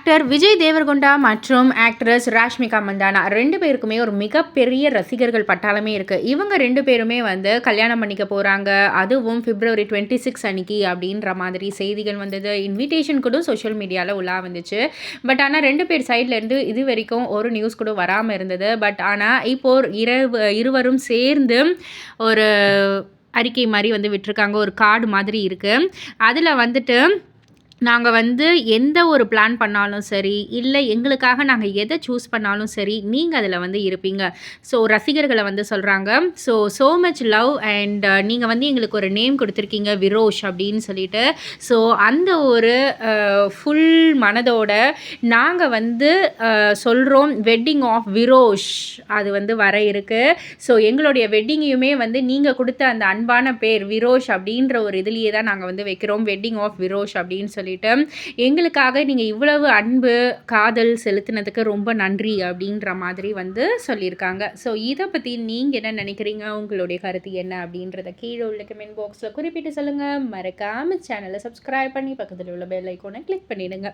Actor Vijay Deverakonda மற்றும் actress Rashmika Mandhana 2 பேருக்குமே ஒரு மிகப்பெரிய ரசிகர்கள் பட்டாளமே இருக்குது. இவங்க 2 பேருமே வந்து கல்யாணம் பண்ணிக்க போகிறாங்க, அதுவும் February 26 அன்னைக்கு அப்படின்ற மாதிரி செய்திகள் வந்தது. இன்விடேஷன் கூட சோஷியல் மீடியாவில் உலா வந்துச்சு. பட் ஆனால் 2 பேர் சைட்லேருந்து இது வரைக்கும் ஒரு நியூஸ் கூட வராமல் இருந்தது. பட் ஆனால் இப்போ இருவரும் சேர்ந்து ஒரு அறிக்கை மாதிரி வந்து விட்டுருக்காங்க. ஒரு கார்டு மாதிரி இருக்குது. அதில் வந்துட்டு நாங்கள் வந்து எந்த ஒரு பிளான் பண்ணாலும் சரி, இல்லை எங்களுக்காக நாங்கள் எதை சூஸ் பண்ணாலும் சரி, நீங்கள் அதில் வந்து இருப்பீங்க. ஸோ ரசிகர்களை வந்து சொல்கிறாங்க. ஸோ மச் லவ் அண்ட் நீங்கள் வந்து எங்களுக்கு ஒரு நேம் கொடுத்துருக்கீங்க விரோஷ் அப்படின்னு சொல்லிட்டு. ஸோ அந்த ஒரு ஃபுல் மனதோட நாங்கள் வந்து சொல்கிறோம் வெட்டிங் ஆஃப் விரோஷ் அது வந்து வர இருக்குது. ஸோ எங்களுடைய வெட்டிங்கையுமே வந்து நீங்கள் கொடுத்த அந்த அன்பான பேர் விரோஷ் அப்படின்ற ஒரு இதுலேயே தான் நாங்கள் வந்து வைக்கிறோம், வெட்டிங் ஆஃப் விரோஷ் அப்படின்னு சொல்லிட்டு. எங்களுக்காக நீங்கள் இவ்வளவு அன்பு காதல் செலுத்தினதுக்கு ரொம்ப நன்றி அப்படின்ற மாதிரி வந்து சொல்லியிருக்காங்க. ஸோ இதை பற்றி நீங்கள் என்ன நினைக்கிறீங்க, உங்களுடைய கருத்து என்ன அப்படின்றத கீழே உள்ள கமெண்ட் பாக்ஸில் குறிப்பிட்டு சொல்லுங்கள். மறக்காமல் சேனலை சப்ஸ்கிரைப் பண்ணி பக்கத்தில் உள்ள பெல் ஐக்கானை கிளிக் பண்ணிடுங்க.